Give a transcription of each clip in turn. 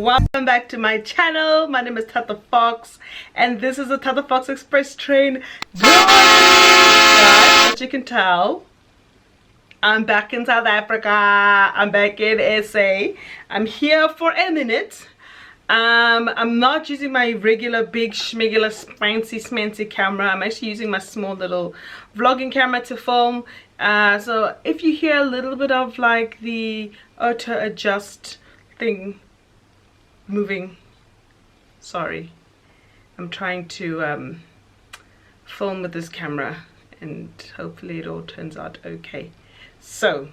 Welcome back to my channel. My name is Tata Fox and this is a Tata Fox Express train vlog. As you can tell, I'm back in South Africa. I'm back in SA. I'm here for a minute. I'm not using my regular big schmigular fancy smancy camera. I'm actually using my small little vlogging camera to film. So if you hear a little bit of like the auto adjust thing moving, sorry. I'm trying to film with this camera and hopefully it all turns out okay. So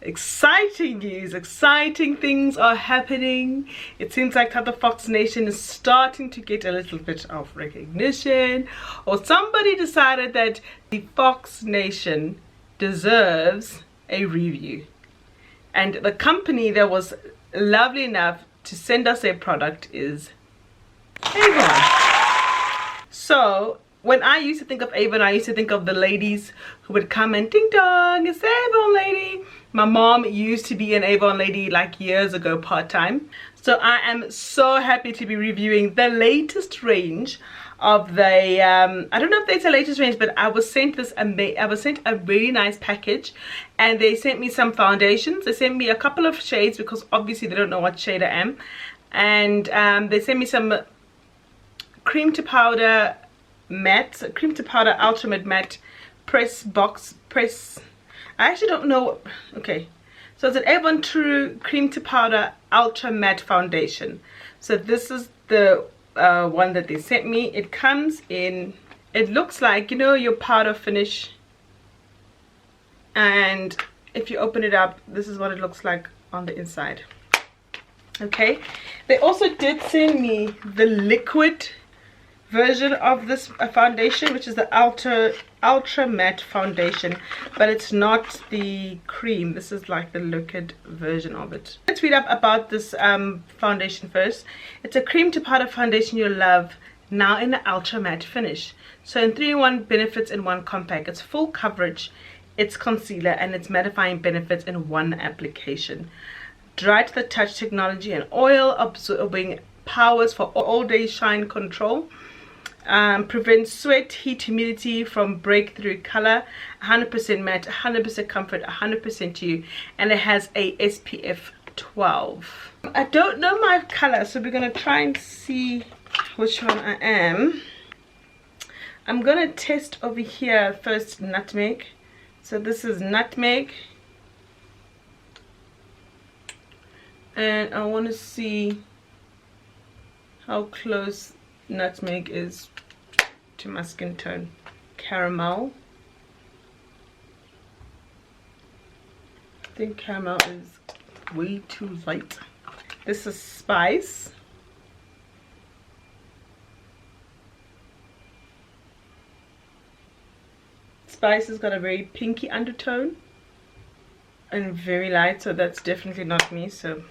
exciting news, exciting things are happening. It seems like Tata FoxNation is starting to get a little bit of recognition, or somebody decided that the FoxNation deserves a review, and the company that was lovely enough to send us a product is Avon. So when I used to think of Avon, I used to think of the ladies who would come and ding dong, it's the Avon lady. My mom used to be an Avon lady like years ago part-time. So I am so happy to be reviewing the latest range of the I don't know if it's the latest range, but I was sent a really nice package, and they sent me some foundations. They sent me a couple of shades because obviously they don't know what shade I am, and they sent me some cream to powder matte, cream to powder ultra matte press. I actually don't know. Okay, so it's an Avon THROOUGH cream to powder ultra matte foundation. So this is the one that they sent me. It comes in, it looks like, you know, your powder finish, and if you open it up, this is what it looks like on the inside. Okay, they also did send me the liquid version of this foundation, which is the ultra matte foundation, but it's not the cream. This is like the liquid version of it. Let's read up about this foundation first. It's a cream to powder foundation you'll love, now in the ultra matte finish. So in 3-in-1 benefits in one compact. It's full coverage, it's concealer, and it's mattifying benefits in one application. Dry to the touch technology and oil absorbing powers for all day shine control. Prevents sweat, heat, humidity from breakthrough color. 100% matte, 100% comfort, 100% you, and it has a SPF 12. I don't know my color, so we're gonna try and see which one I am. I'm gonna test over here first nutmeg. So this is nutmeg, and I want to see how close nutmeg is to my skin tone. Caramel. I think caramel is way too light. This is spice. Spice has got a very pinky undertone and very light, so that's definitely not me. So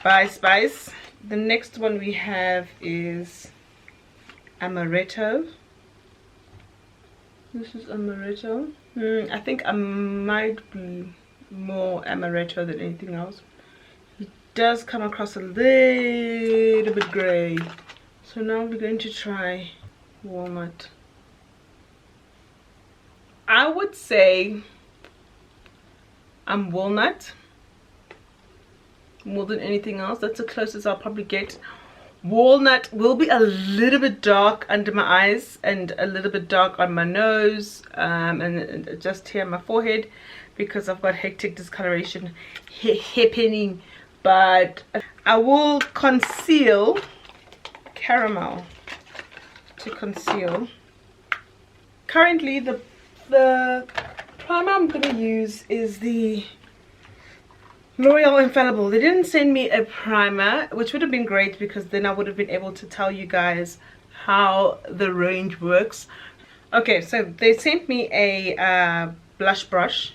bye spice. The next one we have is amaretto. This is amaretto. I think I might be more amaretto than anything else. It does come across a little bit gray. So now we're going to try walnut. I would say I'm walnut more than anything else. That's the closest I'll probably get. Walnut will be a little bit dark under my eyes and a little bit dark on my nose, and just here on my forehead because I've got hectic discoloration happening. But I will conceal caramel to conceal. Currently the primer I'm going to use is the L'Oreal Infallible. They didn't send me a primer, which would have been great because then I would have been able to tell you guys how the range works. Okay, so they sent me a blush brush.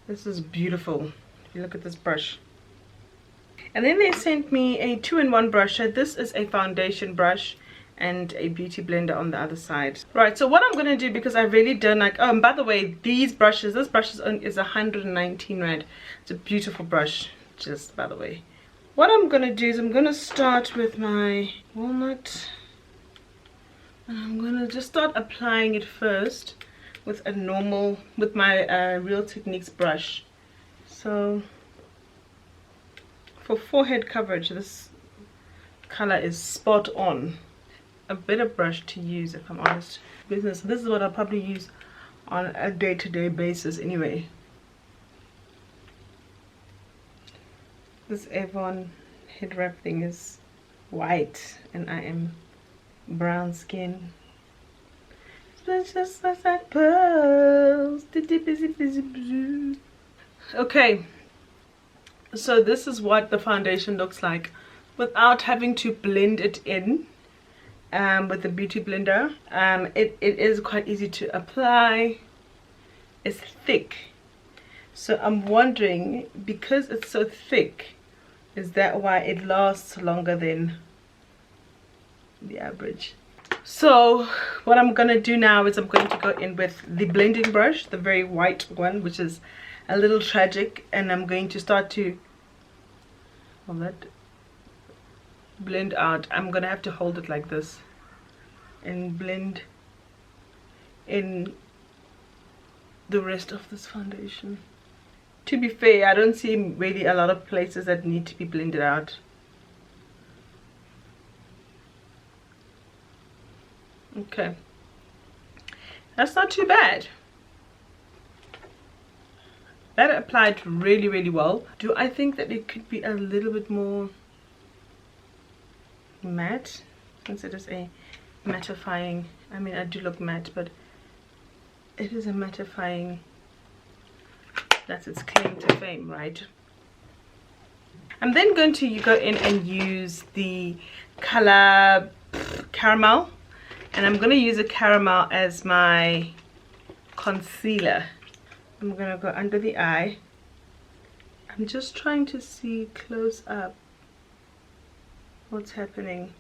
This is beautiful. If you look at this brush. And then they sent me a 2-in-1 brush. So this is a foundation brush and a beauty blender on the other side. Right, so what I'm going to do, because I really don't like, oh, and by the way, these brushes, this brush is 119 rand. It's a beautiful brush, just by the way. what I'm gonna do is I'm gonna start with my walnut, and I'm gonna just start applying it first with my Real Techniques brush. So for forehead coverage, this color is spot on. A better brush to use, if I'm honest. This is what I'll probably use on a day-to-day basis anyway. This Avon head wrap thing is white and I am brown skin. It's just like pearls. Okay, so this is what the foundation looks like without having to blend it in with the beauty blender. It is quite easy to apply. It's thick, so I'm wondering, because it's so thick, is that why it lasts longer than the average? So what I'm gonna do now is I'm going to go in with the blending brush, the very white one, which is a little tragic, and I'm going to start to blend out. I'm gonna have to hold it like this and blend in the rest of this foundation. To be fair, I don't see really a lot of places that need to be blended out. Okay, that's not too bad. That applied really well. Do I think that it could be a little bit more matte, since it is a mattifying, I mean, I do look matte, but it is a mattifying, that's its claim to fame, right? I'm then going to go in and use the color Caramel, and I'm going to use a caramel as my concealer. I'm going to go under the eye. I'm just trying to see close up what's happening.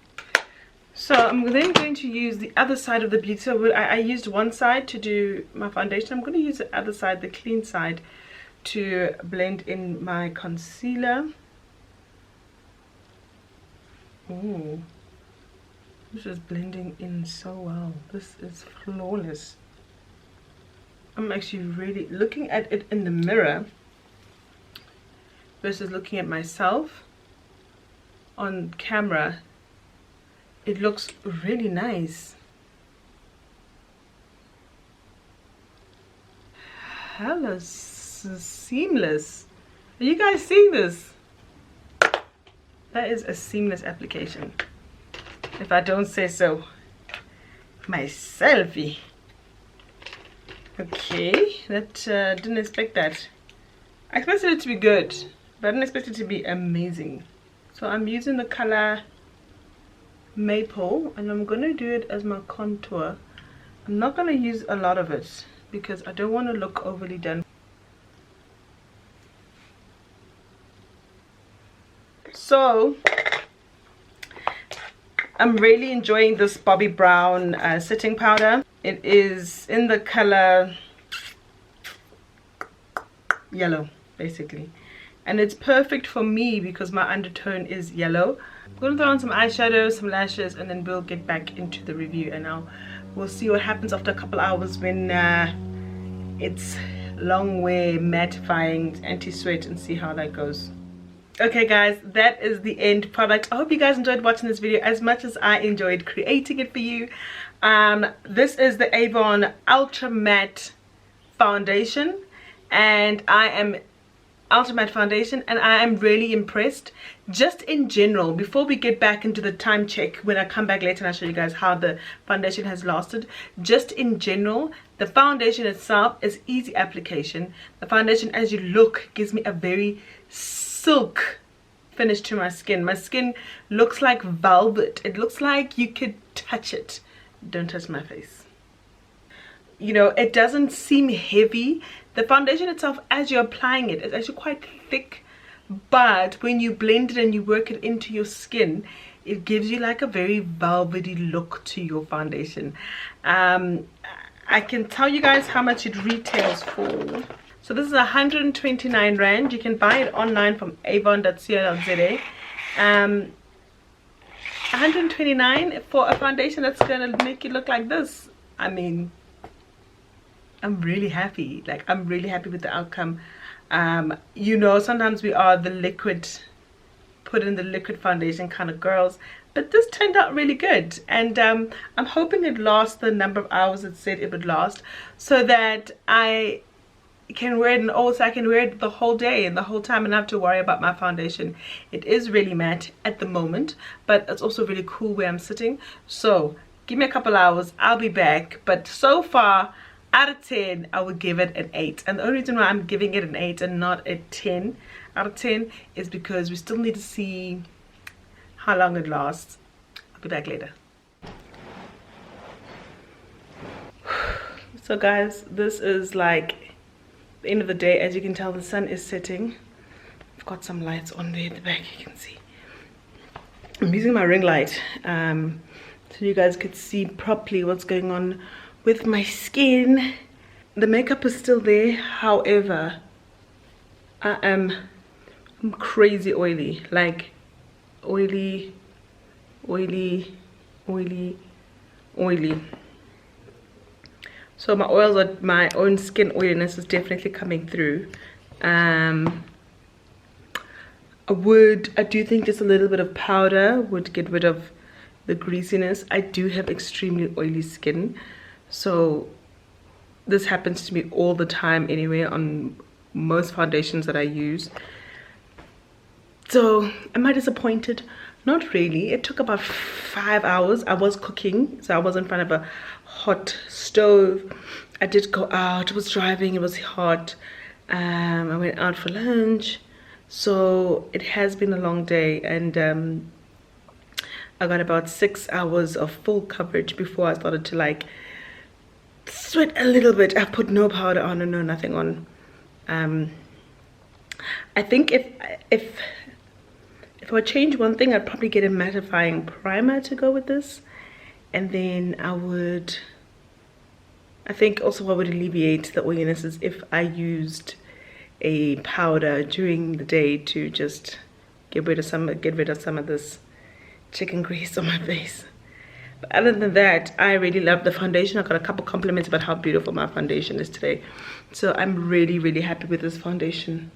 So I'm then going to use the other side of the beauty. So I used one side to do my foundation. I'm going to use the other side, the clean side, to blend in my concealer. Ooh, this is blending in so well. This is flawless. I'm actually really looking at it in the mirror versus looking at myself on camera. It looks really nice. Hello, seamless. Are you guys seeing this? That is a seamless application, if I don't say so myself. Okay, that didn't expect that. I expected it to be good, but I didn't expect it to be amazing. So I'm using the color Maple, and I'm going to do it as my contour. I'm not going to use a lot of it because I don't want to look overly done. So I'm really enjoying this Bobbi Brown setting powder. It is in the color yellow, basically, and it's perfect for me because my undertone is yellow. I'm going to throw on some eyeshadow, some lashes, and then we'll get back into the review, and we'll see what happens after a couple hours when it's long wear, mattifying, anti-sweat, and see how that goes. Okay guys, that is the end product. I hope you guys enjoyed watching this video as much as I enjoyed creating it for you. This is the Avon Ultra Matte foundation, and I am really impressed. Just in general, before we get back into the time check, when I come back later and I'll show you guys how the foundation has lasted, just in general, the foundation itself is easy application. The foundation, as you look, gives me a very silk finish to my skin. My skin looks like velvet. It looks like you could touch it. Don't touch my face. You know, it doesn't seem heavy. The foundation itself, as you're applying it, is actually quite thick, but when you blend it and you work it into your skin, it gives you like a very velvety look to your foundation. I can tell you guys how much it retails for. So this is 129 Rand. You can buy it online from avon.co.za, 129 for a foundation that's gonna make you look like this. I mean, I'm really happy. Like, I'm really happy with the outcome. You know, sometimes we are the liquid, put in the liquid foundation kind of girls, but this turned out really good. And I'm hoping it lasts the number of hours it said it would last, so that I can wear it, and also I can wear it the whole day and the whole time and not have to worry about my foundation. It is really matte at the moment, but it's also really cool where I'm sitting. So give me a couple hours, I'll be back. But so far, out of 10, I would give it an 8. And the only reason why I'm giving it an 8 and not a 10 out of 10 is because we still need to see how long it lasts. I'll be back later. So guys, this is like the end of the day. As you can tell, the sun is setting. I've got some lights on there at the back, you can see. I'm using my ring light so you guys could see properly what's going on with my skin. The makeup is still there, however, I'm crazy oily, like oily. So my oils, are my own skin oiliness is definitely coming through. I do think just a little bit of powder would get rid of the greasiness. I do have extremely oily skin, so this happens to me all the time anyway on most foundations that I use. So am I disappointed? Not really. It took about 5 hours. I was cooking, so I was in front of a hot stove. I did go out, I was driving, it was hot. I went out for lunch, so it has been a long day, and I got about 6 hours of full coverage before I started to like sweat a little bit. I put no powder on and no nothing on. I think if I change one thing, I'd probably get a mattifying primer to go with this, and then I think also what would alleviate the oiliness is if I used a powder during the day to just get rid of some of this chicken grease on my face. But other than that, I really love the foundation. I got a couple compliments about how beautiful my foundation is today, so I'm really happy with this foundation.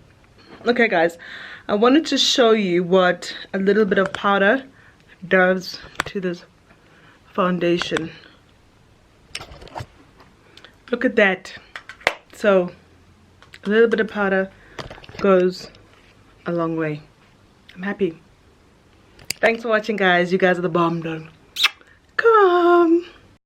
Okay guys, I wanted to show you what a little bit of powder does to this foundation. Look at that. So a little bit of powder goes a long way. I'm happy. Thanks for watching guys. You guys are the bomb, done.